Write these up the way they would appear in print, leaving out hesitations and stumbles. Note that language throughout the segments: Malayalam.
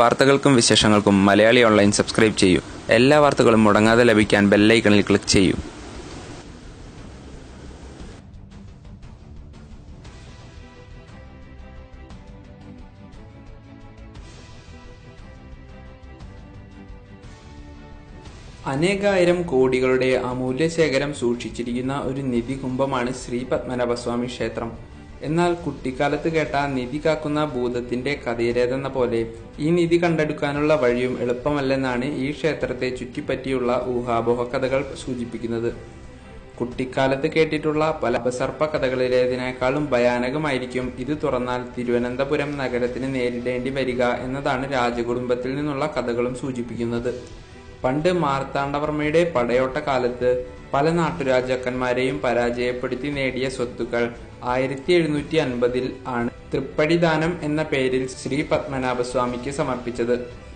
വാർത്തകൾക്കും വിശേഷങ്ങൾക്കും മലയാളി ഓൺലൈൻ സബ്സ്ക്രൈബ് ചെയ്യൂ. എല്ലാ വാർത്തകളും മുടങ്ങാതെ ലഭിക്കാൻ ബെൽ ഐക്കണിൽ ക്ലിക്ക് ചെയ്യൂ. അനേകായിരം കോടികളുടെ അമൂല്യ ശേഖരം സൂക്ഷിച്ചിരിക്കുന്ന ഒരു നിധി കുംഭമാണ് ശ്രീ പത്മനാഭസ്വാമി ക്ഷേത്രം. എന്നാൽ കുട്ടിക്കാലത്ത് കേട്ട നിധി കാക്കുന്ന ഭൂതത്തിന്റെ കഥയിലേതെന്ന പോലെ ഈ നിധി കണ്ടെടുക്കാനുള്ള വഴിയും എളുപ്പമല്ലെന്നാണ് ഈ ക്ഷേത്രത്തെ ചുറ്റിപ്പറ്റിയുള്ള ഊഹാപോഹ കഥകൾ സൂചിപ്പിക്കുന്നത്. കുട്ടിക്കാലത്ത് കേട്ടിട്ടുള്ള പല അപസർപ്പ കഥകളിലേതിനേക്കാളും ഭയാനകമായിരിക്കും ഇത് തുറന്നാൽ തിരുവനന്തപുരം നഗരത്തിന് നേരിടേണ്ടി വരിക എന്നതാണ് രാജകുടുംബത്തിൽ നിന്നുള്ള കഥകളും സൂചിപ്പിക്കുന്നത്. പണ്ട് മാർത്താണ്ഡവർമ്മയുടെ പടയോട്ട കാലത്ത് പല നാട്ടുരാജാക്കന്മാരെയും പരാജയപ്പെടുത്തി നേടിയ സ്വത്തുക്കൾ 1750 ആണ് തൃപ്പടിദാനം എന്ന പേരിൽ ശ്രീ പത്മനാഭസ്വാമിക്ക് സമർപ്പിച്ചത്.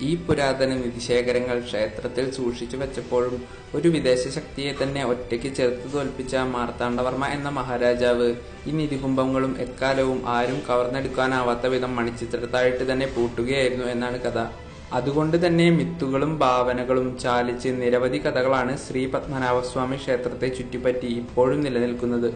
ഈ പുരാതന നിധിശേഖരങ്ങൾ ക്ഷേത്രത്തിൽ സൂക്ഷിച്ചു വെച്ചപ്പോഴും ഒരു വിദേശ ശക്തിയെ തന്നെ ഒറ്റയ്ക്ക് ചെറുത്തു തോൽപ്പിച്ച മാർത്താണ്ഡവർമ്മ എന്ന മഹാരാജാവ് ഈ നിധികുംഭങ്ങളും എക്കാലവും ആരും കവർന്നെടുക്കാനാവാത്ത വിധം മണിച്ചിത്രത്തായിട്ട് തന്നെ പൂട്ടുകയായിരുന്നു എന്നാണ് കഥ. അതുകൊണ്ട് തന്നെ മിത്തുകളും ഭാവനകളും ചാലിച്ച് നിരവധി കഥകളാണ് ശ്രീ പത്മനാഭസ്വാമി ക്ഷേത്രത്തെ ചുറ്റിപ്പറ്റി ഇപ്പോഴും നിലനിൽക്കുന്നത്.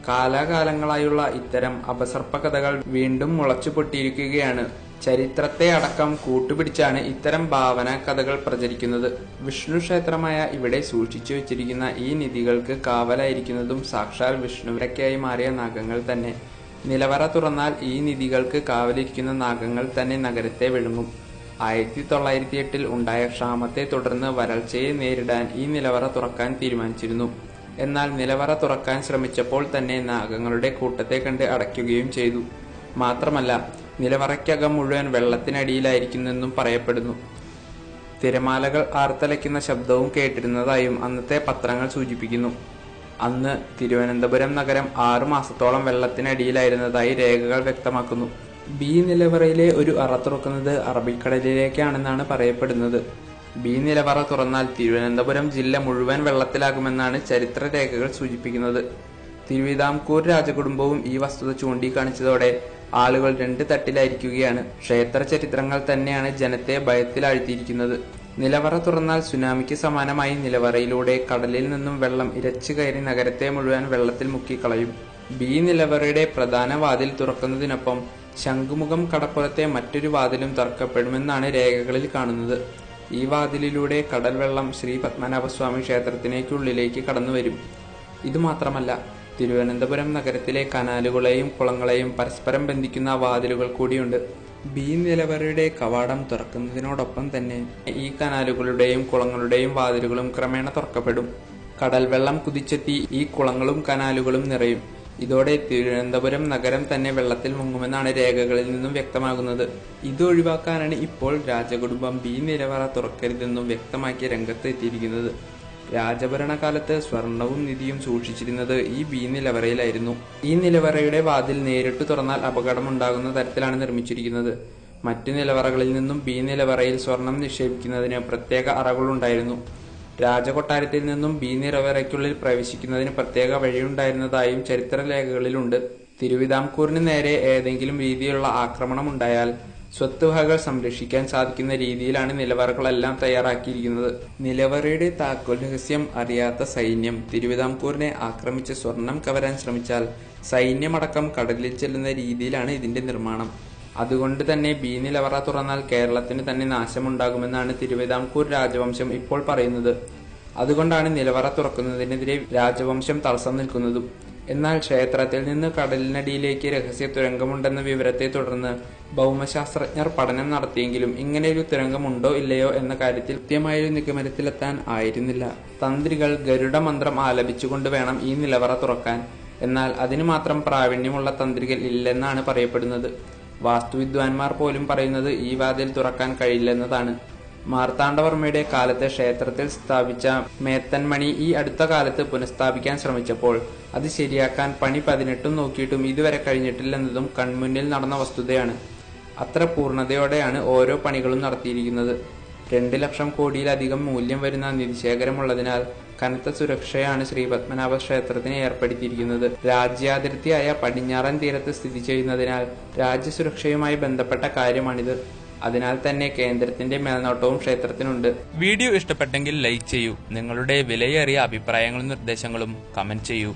കാലാകാലങ്ങളായുള്ള ഇത്തരം അപസർപ്പ കഥകൾ വീണ്ടും മുളച്ചു പൊട്ടിയിരിക്കുകയാണ്. ചരിത്രത്തെ അടക്കം കൂട്ടുപിടിച്ചാണ് ഇത്തരം ഭാവന കഥകൾ പ്രചരിക്കുന്നത്. വിഷ്ണു ക്ഷേത്രമായ ഇവിടെ സൂക്ഷിച്ചു വെച്ചിരിക്കുന്ന ഈ നിധികൾക്ക് കാവലായിരിക്കുന്നതും സാക്ഷാൽ വിഷ്ണുവിരക്കായി മാറിയ നാഗങ്ങൾ തന്നെ. നിലവറ തുറന്നാൽ ഈ നിധികൾക്ക് കാവലിരിക്കുന്ന നാഗങ്ങൾ തന്നെ നഗരത്തെ വിഴുങ്ങും. 1908 ഉണ്ടായ ക്ഷാമത്തെ തുടർന്ന് വരൾച്ചയെ നേരിടാൻ ഈ നിലവറ തുറക്കാൻ തീരുമാനിച്ചിരുന്നു. എന്നാൽ നിലവറ തുറക്കാൻ ശ്രമിച്ചപ്പോൾ തന്നെ നാഗങ്ങളുടെ കൂട്ടത്തെ കണ്ട് അടയ്ക്കുകയും ചെയ്തു. മാത്രമല്ല നിലവറയ്ക്കകം മുഴുവൻ വെള്ളത്തിനടിയിലായിരിക്കുന്നെന്നും പറയപ്പെടുന്നു. തിരമാലകൾ ആർത്തലയ്ക്കുന്ന ശബ്ദവും കേട്ടിരുന്നതായും അന്നത്തെ പത്രങ്ങൾ സൂചിപ്പിക്കുന്നു. അന്ന് തിരുവനന്തപുരം നഗരം 6 മാസത്തോളം വെള്ളത്തിനടിയിലായിരുന്നതായി രേഖകൾ വ്യക്തമാക്കുന്നു. ബി നിലവറയിലെ ഒരു അറ തുറക്കുന്നത് അറബിക്കടലിലേക്കാണെന്നാണ് പറയപ്പെടുന്നത്. ബി നിലവറ തുറന്നാൽ തിരുവനന്തപുരം ജില്ല മുഴുവൻ വെള്ളത്തിലാകുമെന്നാണ് ചരിത്ര രേഖകൾ സൂചിപ്പിക്കുന്നത്. തിരുവിതാംകൂർ രാജകുടുംബവും ഈ വസ്തുത ചൂണ്ടിക്കാണിച്ചതോടെ ആളുകൾ 2 തട്ടിലായിരിക്കുകയാണ്. ക്ഷേത്ര ചരിത്രങ്ങൾ തന്നെയാണ് ജനത്തെ ഭയത്തിലാഴ്ത്തിയിരിക്കുന്നത്. നിലവറ തുറന്നാൽ സുനാമിക്ക് സമാനമായി നിലവറയിലൂടെ കടലിൽ നിന്നും വെള്ളം ഇരച്ചു കയറി നഗരത്തെ മുഴുവൻ വെള്ളത്തിൽ മുക്കിക്കളയും. ബി നിലവറയുടെ പ്രധാന വാതിൽ തുറക്കുന്നതിനൊപ്പം ശംഖുമുഖം കടപ്പുറത്തെ മറ്റൊരു വാതിലും തുറക്കപ്പെടുമെന്നാണ് രേഖകളിൽ കാണുന്നത്. ഈ വാതിലിലൂടെ കടൽ വെള്ളം ശ്രീ പത്മനാഭസ്വാമി ക്ഷേത്രത്തിനേക്കുള്ളിലേക്ക് കടന്നുവരും. ഇതുമാത്രമല്ല തിരുവനന്തപുരം നഗരത്തിലെ കനാലുകളെയും കുളങ്ങളെയും പരസ്പരം ബന്ധിക്കുന്ന വാതിലുകൾ കൂടിയുണ്ട്. ബി നിലവറയുടെ കവാടം തുറക്കുന്നതിനോടൊപ്പം തന്നെ ഈ കനാലുകളുടെയും കുളങ്ങളുടെയും വാതിലുകളും ക്രമേണ തുറക്കപ്പെടും. കടൽ വെള്ളം കുതിച്ചെത്തി ഈ കുളങ്ങളും കനാലുകളും നിറയും. ഇതോടെ തിരുവനന്തപുരം നഗരം തന്നെ വെള്ളത്തിൽ മുങ്ങുമെന്നാണ് രേഖകളിൽ നിന്നും വ്യക്തമാകുന്നത്. ഇത് ഒഴിവാക്കാനാണ് ഇപ്പോൾ രാജകുടുംബം ബി നിലവറ തുറക്കരുതെന്നും വ്യക്തമാക്കി രംഗത്ത് എത്തിയിരിക്കുന്നത്. രാജഭരണകാലത്ത് സ്വർണവും നിധിയും സൂക്ഷിച്ചിരുന്നത് ഈ ബി നിലവറയിലായിരുന്നു. ഈ നിലവറയുടെ വാതിൽ നേരിട്ട് തുറന്നാൽ അപകടമുണ്ടാകുന്ന തരത്തിലാണ് നിർമ്മിച്ചിരിക്കുന്നത്. മറ്റു നിലവറകളിൽ നിന്നും ബി നിലവറയിൽ സ്വർണം നിക്ഷേപിക്കുന്നതിന് പ്രത്യേക അറകളുണ്ടായിരുന്നു. രാജകൊട്ടാരത്തിൽ നിന്നും ബി നിലവറയ്ക്കുള്ളിൽ പ്രവേശിക്കുന്നതിന് പ്രത്യേക വഴിയുണ്ടായിരുന്നതായും ചരിത്രരേഖകളിലുണ്ട്. തിരുവിതാംകൂറിന് നേരെ ഏതെങ്കിലും രീതിയിലുള്ള ആക്രമണം ഉണ്ടായാൽ സ്വത്തുവകകൾ സംരക്ഷിക്കാൻ സാധിക്കുന്ന രീതിയിലാണ് നിലവറകളെല്ലാം തയ്യാറാക്കിയിരിക്കുന്നത്. നിലവറയുടെ താക്കോൽ രഹസ്യം അറിയാത്ത സൈന്യം തിരുവിതാംകൂറിനെ ആക്രമിച്ച് സ്വർണം കവരാൻ ശ്രമിച്ചാൽ സൈന്യമടക്കം കടലിൽ ചെല്ലുന്ന രീതിയിലാണ് ഇതിന്റെ നിർമ്മാണം. അതുകൊണ്ട് തന്നെ ബി നിലവറ തുറന്നാൽ കേരളത്തിന് തന്നെ നാശമുണ്ടാകുമെന്നാണ് തിരുവിതാംകൂർ രാജവംശം ഇപ്പോൾ പറയുന്നത്. അതുകൊണ്ടാണ് നിലവറ തുറക്കുന്നതിനെതിരെ രാജവംശം തടസ്സം നിൽക്കുന്നതും. എന്നാൽ ക്ഷേത്രത്തിൽ നിന്ന് കടലിനടിയിലേക്ക് രഹസ്യ തുരങ്കമുണ്ടെന്ന വിവരത്തെ തുടർന്ന് ഭൗമശാസ്ത്രജ്ഞർ പഠനം നടത്തിയെങ്കിലും ഇങ്ങനെയൊരു തുരങ്കമുണ്ടോ ഇല്ലയോ എന്ന കാര്യത്തിൽ കൃത്യമായൊരു നിഗമനത്തിലെത്താൻ ആയിരുന്നില്ല. തന്ത്രികൾ ഗരുഡ മന്ത്രം ആലപിച്ചുകൊണ്ട് വേണം ഈ നിലവറ തുറക്കാൻ. എന്നാൽ അതിന് മാത്രം പ്രാവീണ്യമുള്ള തന്ത്രികൾ ഇല്ലെന്നാണ് പറയപ്പെടുന്നത്. വാസ്തുവിദ്വാൻമാർ പോലും പറയുന്നത് ഈ വാതിൽ തുറക്കാൻ കഴിയില്ലെന്നതാണ്. മാർത്താണ്ഡവർമ്മയുടെ കാലത്ത് ക്ഷേത്രത്തിൽ സ്ഥാപിച്ച മേത്തൻമണി ഈ അടുത്ത കാലത്ത് പുനഃസ്ഥാപിക്കാൻ ശ്രമിച്ചപ്പോൾ അത് ശരിയാക്കാൻ പണി 18 നോക്കിയിട്ടും ഇതുവരെ കഴിഞ്ഞിട്ടില്ലെന്നതും കൺമുന്നിൽ നടന്ന വസ്തുതയാണ്. അത്ര പൂർണ്ണതയോടെയാണ് ഓരോ പണികളും നടത്തിയിരിക്കുന്നത്. 2 ലക്ഷം കോടിയിലധികം മൂല്യം വരുന്ന നിധിശേഖരമുള്ളതിനാൽ കനത്ത സുരക്ഷയാണ് ശ്രീ പത്മനാഭ ക്ഷേത്രത്തിന് ഏർപ്പെടുത്തിയിരിക്കുന്നത്. രാജ്യാതിർത്തിയായ പടിഞ്ഞാറൻ തീരത്ത് സ്ഥിതി ചെയ്യുന്നതിനാൽ രാജ്യസുരക്ഷയുമായി ബന്ധപ്പെട്ട കാര്യമാണിത്. അതിനാൽ തന്നെ കേന്ദ്രത്തിന്റെ മേൽനോട്ടവും ക്ഷേത്രത്തിനുണ്ട്. വീഡിയോ ഇഷ്ടപ്പെട്ടെങ്കിൽ ലൈക്ക് ചെയ്യൂ. നിങ്ങളുടെ വിലയേറിയ അഭിപ്രായങ്ങളും നിർദ്ദേശങ്ങളും കമന്റ് ചെയ്യൂ.